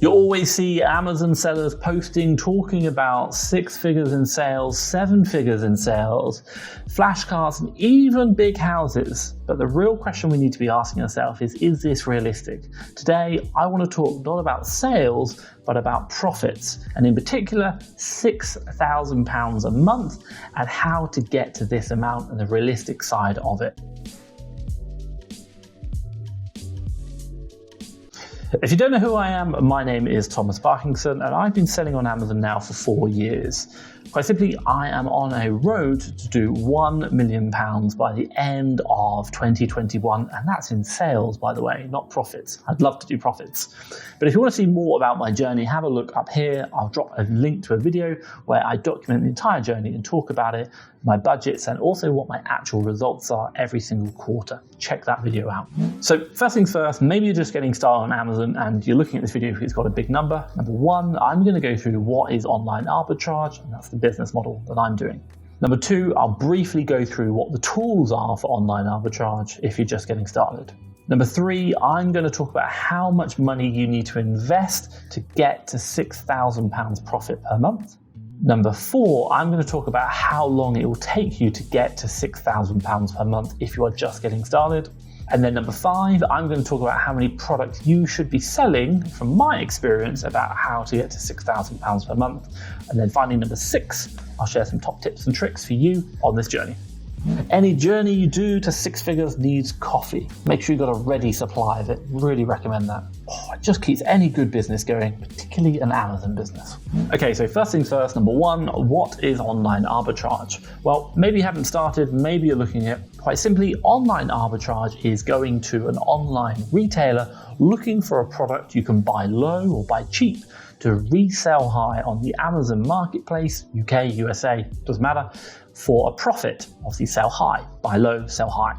You always see Amazon sellers posting, talking about 6 figures in sales, 7 figures in sales, flashcards, and even big houses. But the real question we need to be asking ourselves is this realistic? Today, I want to talk not about sales, but about profits, and in particular, £6,000 a month and how to get to this amount and the realistic side of it. If you don't know who I am, my name is Thomas Parkinson, and I've been selling on Amazon now for 4 years. Quite simply, I am on a road to do £1 million by the end of 2021, and that's in sales, by the way, not profits. I'd love to do profits. But if you want to see more about my journey, have a look up here. I'll drop a link to a video where I document the entire journey and talk about it, my budgets, and also what my actual results are every single quarter. Check that video out. So first things first, maybe you're just getting started on Amazon and you're looking at this video because it's got a big number. Number one, I'm going to go through what is online arbitrage, and that's the business model that I'm doing. Number two, I'll briefly go through what the tools are for online arbitrage if you're just getting started. Number three, I'm going to talk about how much money you need to invest to get to £6,000 profit per month. Number four, I'm going to talk about how long it will take you to get to £6,000 per month if you are just getting started. And then number five, I'm going to talk about how many products you should be selling from my experience about how to get to £6,000 per month. And then finally, number six, I'll share some top tips and tricks for you on this journey. Any journey you do to 6 figures needs coffee. Make sure you've got a ready supply of it. Really recommend that. It just keeps any good business going, particularly an Amazon business. Okay, so first things first, number one, what is online arbitrage? Well, maybe you haven't started, maybe you're looking at it. Quite simply, online arbitrage is going to an online retailer looking for a product you can buy low or buy cheap to resell high on the Amazon marketplace, UK, USA, doesn't matter, for a profit. Obviously sell high, buy low, sell high.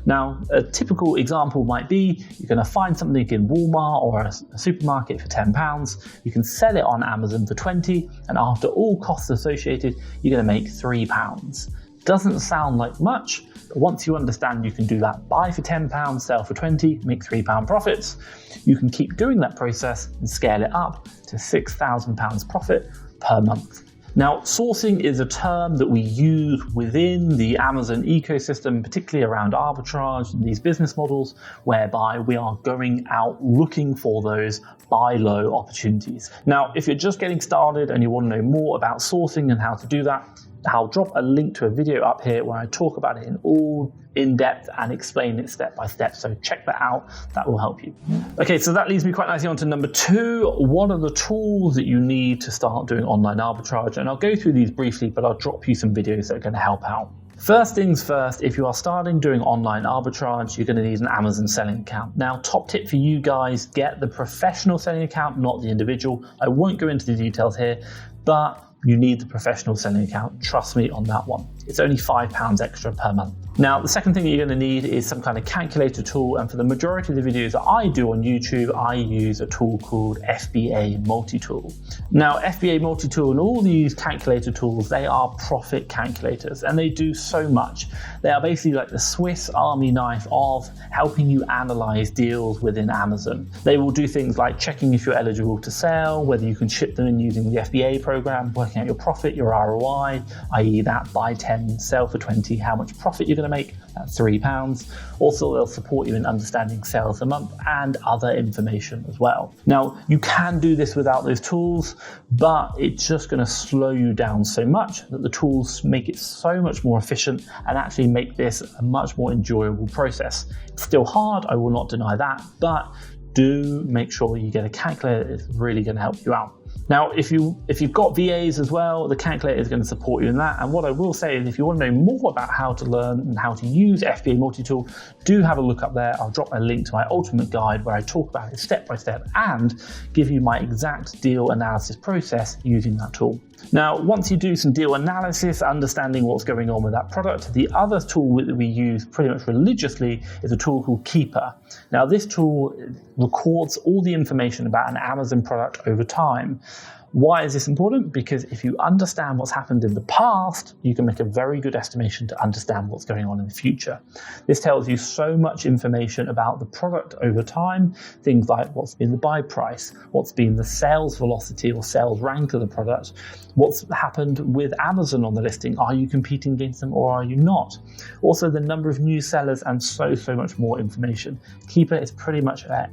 Now, a typical example might be you're going to find something in Walmart or a supermarket for £10. You can sell it on Amazon for 20, and after all costs associated, you're going to make £3. Doesn't sound like much, but once you understand you can do that, buy for £10, sell for 20, make £3 profits, you can keep doing that process and scale it up to £6,000 profit per month. Now, sourcing is a term that we use within the Amazon ecosystem, particularly around arbitrage and these business models, whereby we are going out looking for those buy low opportunities. Now, if you're just getting started and you want to know more about sourcing and how to do that, I'll drop a link to a video up here where I talk about it in depth and explain it step by step. So check that out, that will help you. Okay, so that leads me quite nicely on to number two. What are the tools that you need to start doing online arbitrage? And I'll go through these briefly, but I'll drop you some videos that are going to help out. First things first, if you are starting doing online arbitrage, you're going to need an Amazon selling account. Now, top tip for you guys, get the professional selling account, not the individual. I won't go into the details here, but you need the professional selling account. Trust me on that one. It's only £5 extra per month. Now, the second thing that you're going to need is some kind of calculator tool. And for the majority of the videos that I do on YouTube, I use a tool called FBA Multi-Tool. Now, FBA Multi-Tool and all these calculator tools, they are profit calculators and they do so much. They are basically like the Swiss Army knife of helping you analyze deals within Amazon. They will do things like checking if you're eligible to sell, whether you can ship them in using the FBA program, working out your profit, your ROI, i.e. that buy 10, sell for 20, how much profit you're going to make, that's £3. Also, they'll support you in understanding sales a month and other information as well. Now, you can do this without those tools, but it's just going to slow you down so much that the tools make it so much more efficient and actually make this a much more enjoyable process. It's still hard, I will not deny that, but do make sure you get a calculator. It's really going to help you out. Now, if you've got VAs as well, the calculator is going to support you in that. And what I will say is if you want to know more about how to learn and how to use FBA Multi-Tool, do have a look up there. I'll drop a link to my ultimate guide where I talk about it step by step and give you my exact deal analysis process using that tool. Now, once you do some deal analysis, understanding what's going on with that product, the other tool that we use pretty much religiously is a tool called Keeper. Now, this tool records all the information about an Amazon product over time. Why is this important? Because if you understand what's happened in the past, you can make a very good estimation to understand what's going on in the future. This tells you so much information about the product over time, things like what's been the buy price, what's been the sales velocity or sales rank of the product, what's happened with Amazon on the listing, are you competing against them or are you not? Also the number of new sellers and so much more information. Keeper is pretty much a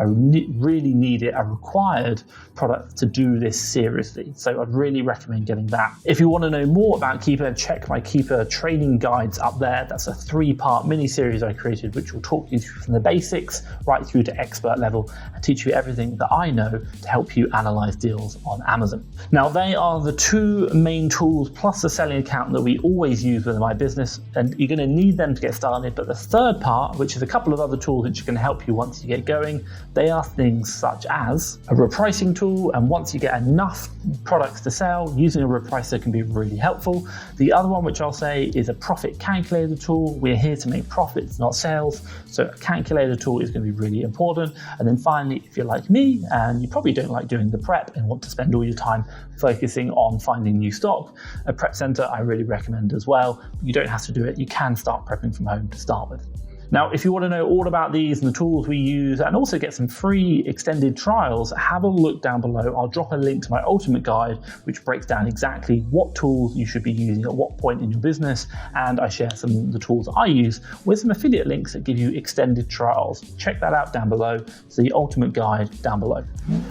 really needed, a required product to do this seriously. So I'd really recommend getting that. If you want to know more about Keeper, check my Keeper training guides up there. That's a 3-part mini series I created, which will talk you through from the basics right through to expert level and teach you everything that I know to help you analyze deals on Amazon. Now, they are the 2 main tools plus the selling account that we always use within my business, and you're going to need them to get started. But the third part, which is a couple of other tools which are going to help you once you get going, they are things such as a repricing tool, and once you get enough products to sell, using a repricer can be really helpful. The other one, which I'll say, is a profit calculator tool. We're here to make profits, not sales, so a calculator tool is going to be really important. And then finally, if you're like me and you probably don't like doing the prep and want to spend all your time focusing on finding new stock, a prep center I really recommend as well. You don't have to do it, you can start prepping from home to start with. Now, if you want to know all about these and the tools we use and also get some free extended trials, have a look down below. I'll drop a link to my ultimate guide, which breaks down exactly what tools you should be using at what point in your business. And I share some of the tools I use with some affiliate links that give you extended trials. Check that out down below. It's the ultimate guide down below.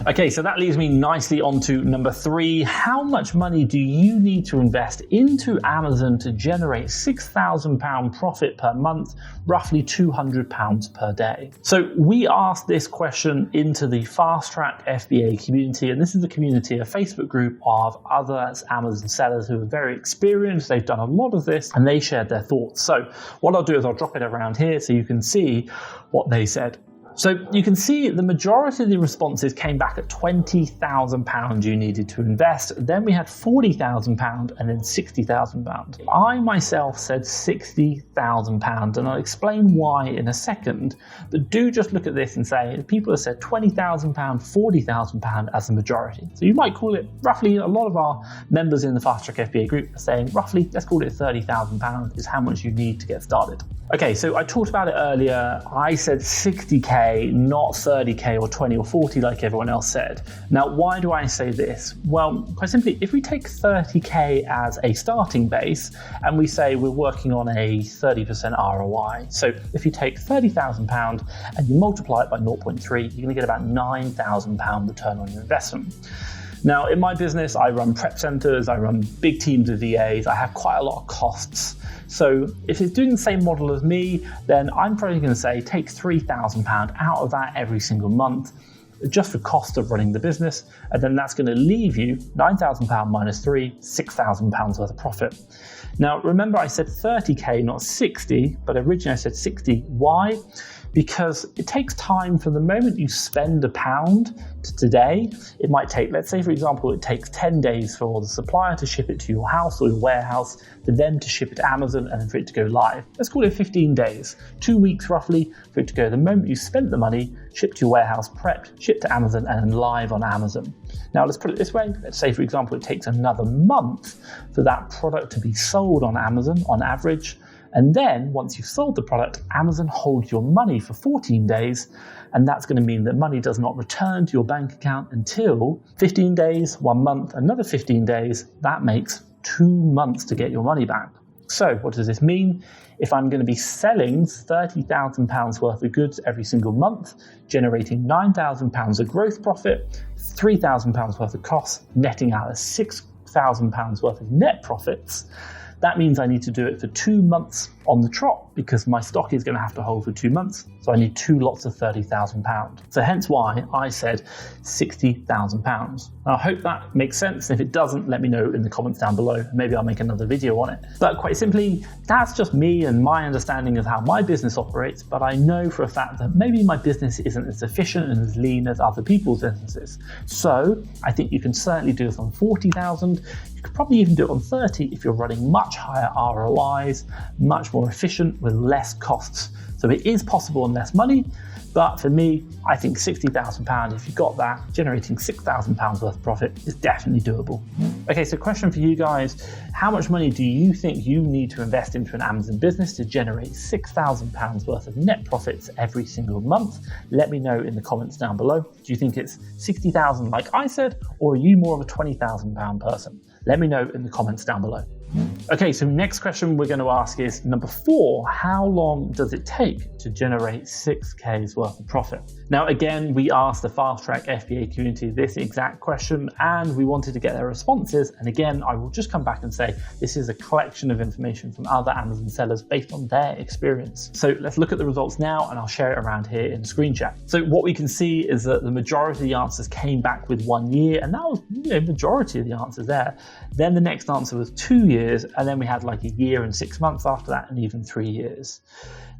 Okay, so that leads me nicely onto number 3. How much money do you need to invest into Amazon to generate £6,000 profit per month, roughly £200 per day? So we asked this question into the FastTrackFBA community, and this is the community, a Facebook group of other Amazon sellers who are very experienced. They've done a lot of this and they shared their thoughts. So what I'll do is I'll drop it around here so you can see what they said. So you can see the majority of the responses came back at £20,000 you needed to invest. Then we had £40,000 and then £60,000. I myself said £60,000, and I'll explain why in a second. But do just look at this and say people have said £20,000, £40,000 as the majority. So you might call it roughly, a lot of our members in the FastTrackFBA group are saying roughly, let's call it £30,000 is how much you need to get started. Okay, so I talked about it earlier. I said 60K, not 30K or 20 or 40 like everyone else said. Now, why do I say this? Well, quite simply, if we take 30K as a starting base and we say we're working on a 30% ROI. So if you take £30,000 and you multiply it by 0.3, you're going to get about £9,000 return on your investment. Now, in my business, I run prep centers, I run big teams of VAs, I have quite a lot of costs. So if it's doing the same model as me, then I'm probably going to say take £3,000 out of that every single month, just for cost of running the business, and then that's going to leave you £9,000 minus 3, £6,000 worth of profit. Now, remember I said 30K, not 60, but originally I said 60. Why? Because it takes time from the moment you spend £1 to today. It might take, let's say for example, it takes 10 days for the supplier to ship it to your house or your warehouse, for them to ship it to Amazon, and then for it to go live. Let's call it 15 days, 2 weeks roughly for it to go the moment you spent the money, shipped to your warehouse, prepped, shipped to Amazon, and then live on Amazon. Now let's put it this way. Let's say for example, it takes another month for that product to be sold on Amazon on average. And then once you've sold the product, Amazon holds your money for 14 days. And that's going to mean that money does not return to your bank account until 15 days, 1 month, another 15 days. That makes 2 months to get your money back. So what does this mean? If I'm going to be selling £30,000 worth of goods every single month, generating £9,000 of gross profit, £3,000 worth of costs, netting out as £6,000 worth of net profits, that means I need to do it for 2 months on the trot, because my stock is going to have to hold for 2 months. So I need 2 lots of £30,000. So hence why I said £60,000. Now I hope that makes sense. If it doesn't, let me know in the comments down below. Maybe I'll make another video on it. But quite simply, that's just me and my understanding of how my business operates. But I know for a fact that maybe my business isn't as efficient and as lean as other people's businesses. So I think you can certainly do this on 40,000. You could probably even do it on 30 if you're running much higher ROIs, much more efficient with less costs. So it is possible on less money, But for me, I think £60,000, if you got that, generating £6,000 worth of profit is definitely doable. Okay, so question for you guys, how much money do you think you need to invest into an Amazon business to generate £6,000 worth of net profits every single month? Let me know in the comments down below. Do you think it's 60,000 like I said, or are you more of a £20,000 person? Let me know in the comments down below. Okay, so next question we're going to ask is number 4, how long does it take to generate 6K's worth of profit? Now, again, we asked the FastTrackFBA community this exact question and we wanted to get their responses. And again, I will just come back and say, this is a collection of information from other Amazon sellers based on their experience. So let's look at the results now and I'll share it around here in the screen chat. So what we can see is that the majority of the answers came back with 1 year, and that was the majority of the answers there. Then the next answer was 2 years, and then we had like a year and 6 months after that, and even 3 years.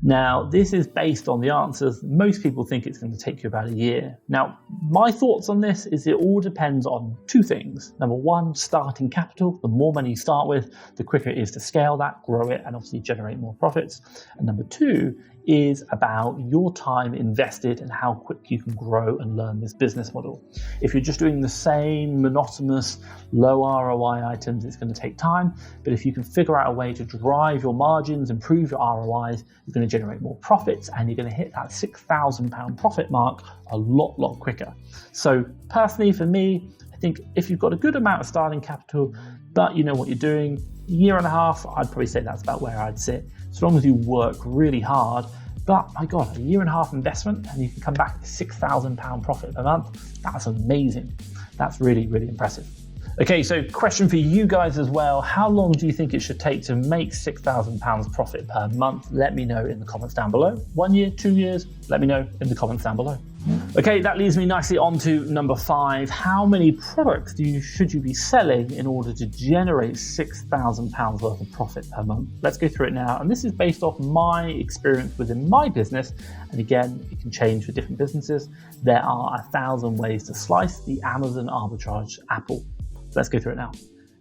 Now, this is based on the answers. Most people think it's going to take you about a year. Now, my thoughts on this is it all depends on 2 things. Number 1, starting capital. The more money you start with, the quicker it is to scale that, grow it, and obviously generate more profits. And number 2 is about your time invested and how quick you can grow and learn this business model. If you're just doing the same monotonous, low ROI items, it's going to take time. But if you can figure out a way to drive your margins, improve your ROIs, you're going to generate more profits and you're going to hit that £6,000 profit mark a lot quicker. So personally, for me, I think if you've got a good amount of starting capital, but you know what you're doing, a year and a half, I'd probably say that's about where I'd sit. As long as you work really hard. But my God, a year and a half investment and you can come back with £6,000 profit per month. That's amazing. That's really impressive. Okay, so question for you guys as well. How long do you think it should take to make £6,000 profit per month? Let me know in the comments down below. 1 year, 2 years? Let me know in the comments down below. Okay, that leads me nicely on to number 5. How many products should you be selling in order to generate £6,000 worth of profit per month? Let's go through it now. And this is based off my experience within my business. And again, it can change for different businesses. There are 1,000 ways to slice the Amazon arbitrage apple. Let's go through it now.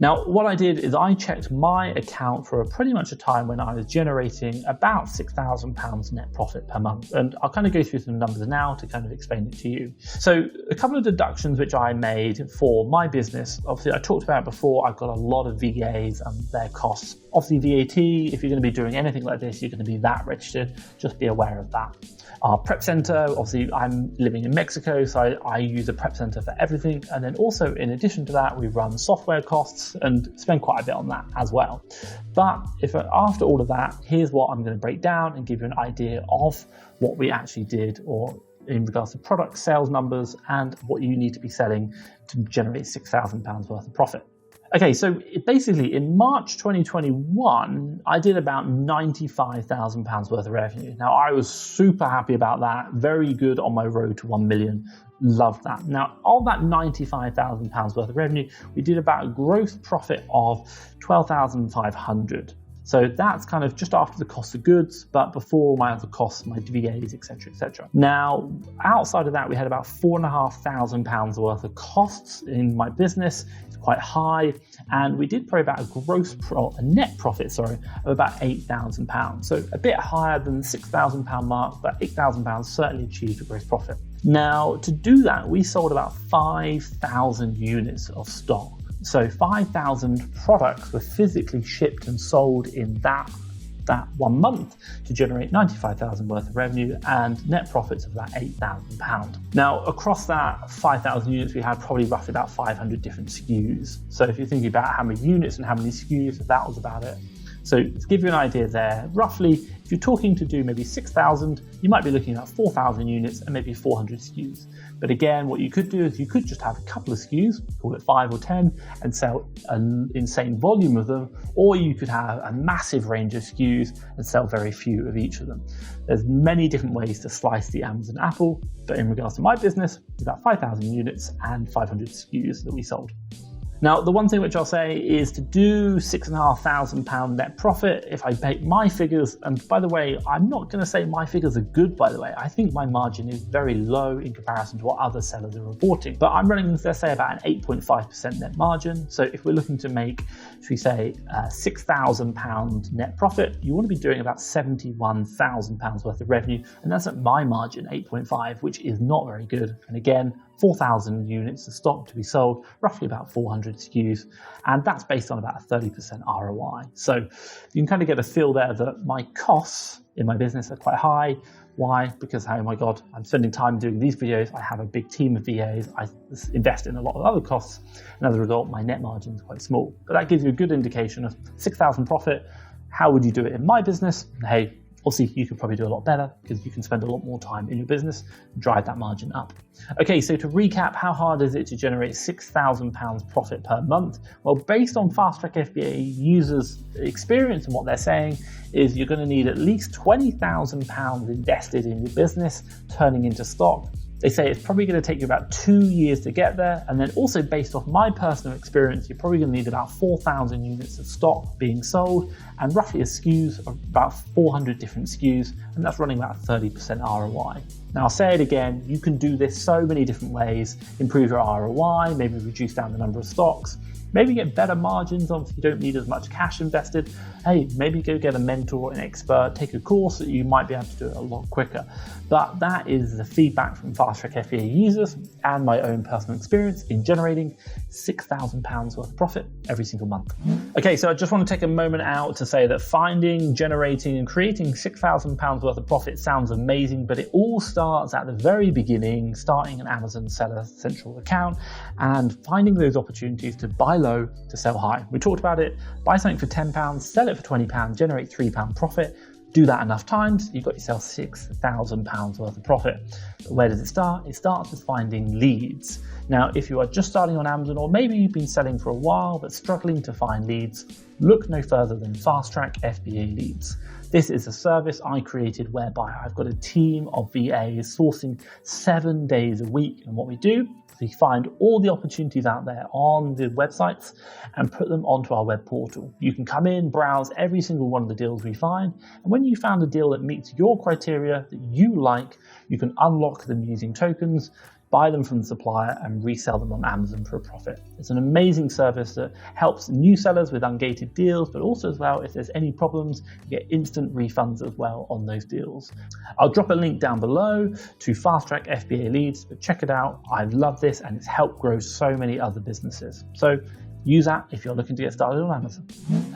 Now, what I did is I checked my account for pretty much a time when I was generating about £6,000 net profit per month. And I'll kind of go through some numbers now to kind of explain it to you. So a couple of deductions which I made for my business. Obviously, I talked about it before, I've got a lot of VAs and their costs. Obviously, VAT, if you're going to be doing anything like this, you're going to be VAT registered. Just be aware of that. Our prep center, obviously I'm living in Mexico, so I use a prep center for everything. And then also in addition to that, we run software costs and spend quite a bit on that as well. But if after all of that, here's what I'm going to break down and give you an idea of what we actually did, or in regards to product sales numbers and what you need to be selling to generate £6,000 worth of profit. Okay, so basically in March 2021, I did about £95,000 worth of revenue. Now, I was super happy about that. Very good on my road to 1 million. Love that. Now, of that £95,000 worth of revenue, we did about a gross profit of 12,500. So that's kind of just after the cost of goods, but before my other costs, my VAs, etc., etc. Now, outside of that, we had about £4,500 worth of costs in my business. It's quite high, and we did probably about a net profit, of about £8,000. So a bit higher than the £6,000 mark, but £8,000 certainly achieved a gross profit. Now, to do that, we sold about 5,000 units of stock. So 5,000 products were physically shipped and sold in that 1 month to generate 95,000 worth of revenue and net profits of about £8,000. Now, across that 5,000 units, we had probably roughly about 500 different SKUs. So if you're thinking about how many units and how many SKUs, that was about it. So to give you an idea there, roughly, if you're talking to do maybe 6,000, you might be looking at 4,000 units and maybe 400 SKUs. But again, what you could do is you could just have a couple of SKUs, call it 5 or 10, and sell an insane volume of them, or you could have a massive range of SKUs and sell very few of each of them. There's many different ways to slice the Amazon apple, but in regards to my business, it's about 5,000 units and 500 SKUs that we sold. Now, the one thing which I'll say is to do £6,500 net profit, if I take my figures, and by the way, I'm not going to say my figures are good, by the way. I think my margin is very low in comparison to what other sellers are reporting, but I'm running, let's say, about an 8.5% net margin. So if we're looking to make, should we say, £6,000 net profit, you want to be doing about £71,000 worth of revenue, and that's at my margin, 8.5, which is not very good. And again, 4,000 units of stock to be sold, roughly about 400 SKUs, and that's based on about a 30% ROI. So you can kind of get a feel there that my costs in my business are quite high. Why? Because, oh my God, I'm spending time doing these videos. I have a big team of VAs. I invest in a lot of other costs, and as a result, my net margin is quite small. But that gives you a good indication of 6,000 profit. How would you do it in my business? Hey, obviously, you could probably do a lot better because you can spend a lot more time in your business, drive that margin up. Okay, so to recap, how hard is it to generate £6,000 profit per month? Well, based on FastTrackFBA users' experience and what they're saying is you're going to need at least £20,000 invested in your business, turning into stock. They say it's probably going to take you about 2 years to get there. And then also based off my personal experience, you're probably going to need about 4,000 units of stock being sold and roughly SKUs of about 400 different SKUs. And that's running about 30% ROI. Now I'll say it again, you can do this so many different ways, improve your ROI, maybe reduce down the number of stocks, maybe get better margins, obviously you don't need as much cash invested. Hey, maybe go get a mentor, an expert, take a course that you might be able to do it a lot quicker. But that is the feedback from FastTrackFBA users and my own personal experience in generating £6,000 worth of profit every single month. Okay, so I just want to take a moment out to say that finding, generating and creating £6,000 worth of profit sounds amazing, but it all starts at the very beginning, starting an Amazon Seller Central account and finding those opportunities to buy low to sell high. We talked about it, buy something for £10, sell it for £20, generate £3 profit. Do that enough times, you've got yourself £6,000 worth of profit. But where does it start? It starts with finding leads. Now, if you are just starting on Amazon, or maybe you've been selling for a while but struggling to find leads, look no further than FastTrackFBA Leads. This is a service I created whereby I've got a team of VAs sourcing 7 days a week. And what we do, we find all the opportunities out there on the websites and put them onto our web portal. You can come in, browse every single one of the deals we find, and when you found a deal that meets your criteria that you like, you can unlock them using tokens, buy them from the supplier and resell them on Amazon for a profit. It's an amazing service that helps new sellers with ungated deals, but also as well, if there's any problems, you get instant refunds as well on those deals. I'll drop a link down below to FastTrackFBA Leads, but check it out. I've loved this and it's helped grow so many other businesses. So use that if you're looking to get started on Amazon.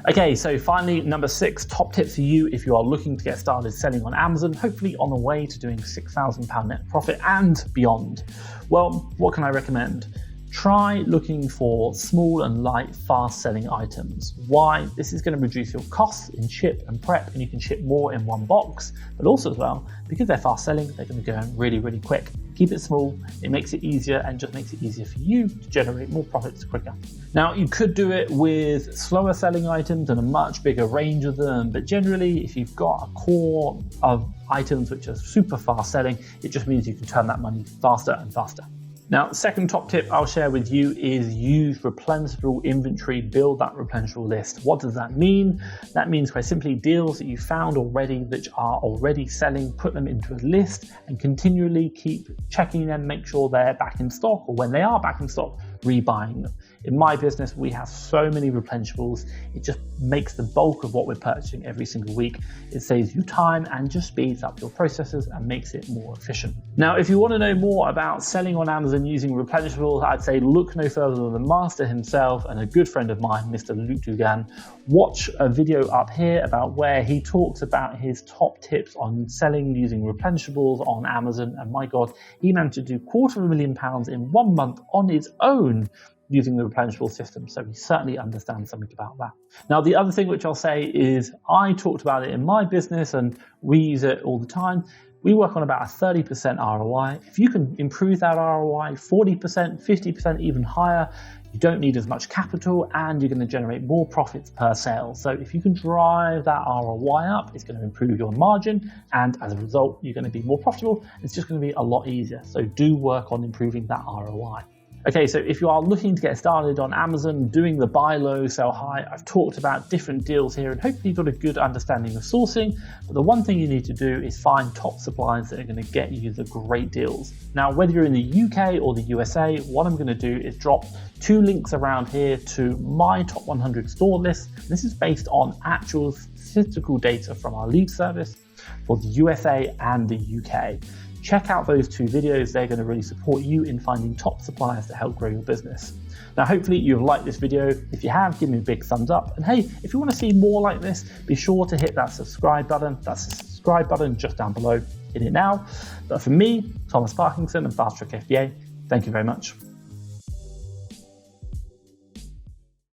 Okay, so finally, number 6, top tip for you if you are looking to get started selling on Amazon, hopefully on the way to doing £6,000 net profit and beyond. Well, what can I recommend? Try looking for small and light, fast selling items. Why? This is going to reduce your costs in ship and prep, and you can ship more in one box, but also as well, because they're fast selling, they're going to go really, really quick. Keep it small, it makes it easier and just makes it easier for you to generate more profits quicker. Now, you could do it with slower selling items and a much bigger range of them, but generally, if you've got a core of items which are super fast selling, it just means you can turn that money faster and faster. Now, second top tip I'll share with you is use replenishable inventory, build that replenishable list. What does that mean? That means quite simply deals that you found already that are already selling, put them into a list and continually keep checking them, make sure they're back in stock, or when they are back in stock, rebuying them. In my business, we have so many replenishables. It just makes the bulk of what we're purchasing every single week. It saves you time and just speeds up your processes and makes it more efficient. Now, if you want to know more about selling on Amazon using replenishables, I'd say look no further than the master himself and a good friend of mine, Mr. Luke Dugan. Watch a video up here about where he talks about his top tips on selling using replenishables on Amazon. And my God, he managed to do £250,000 in 1 month on his own using the replenishable system. So he certainly understands something about that. Now, the other thing which I'll say is I talked about it in my business and we use it all the time. We work on about a 30% ROI. If you can improve that ROI 40%, 50%, even higher, you don't need as much capital and you're going to generate more profits per sale. So if you can drive that ROI up, it's going to improve your margin. And as a result, you're going to be more profitable. It's just going to be a lot easier. So do work on improving that ROI. Okay, so if you are looking to get started on Amazon, doing the buy low, sell high, I've talked about different deals here and hopefully you've got a good understanding of sourcing. But the one thing you need to do is find top suppliers that are going to get you the great deals. Now, whether you're in the UK or the USA, what I'm going to do is drop 2 links around here to my top 100 store list. This is based on actual statistical data from our lead service for the USA and the UK. Check out those 2 videos. They're going to really support you in finding top suppliers to help grow your business. Now, hopefully you've liked this video. If you have, give me a big thumbs up. And hey, if you want to see more like this, be sure to hit that subscribe button. That's the subscribe button just down below. Hit it now. But for me, Thomas Parkinson and FastTrackFBA, thank you very much.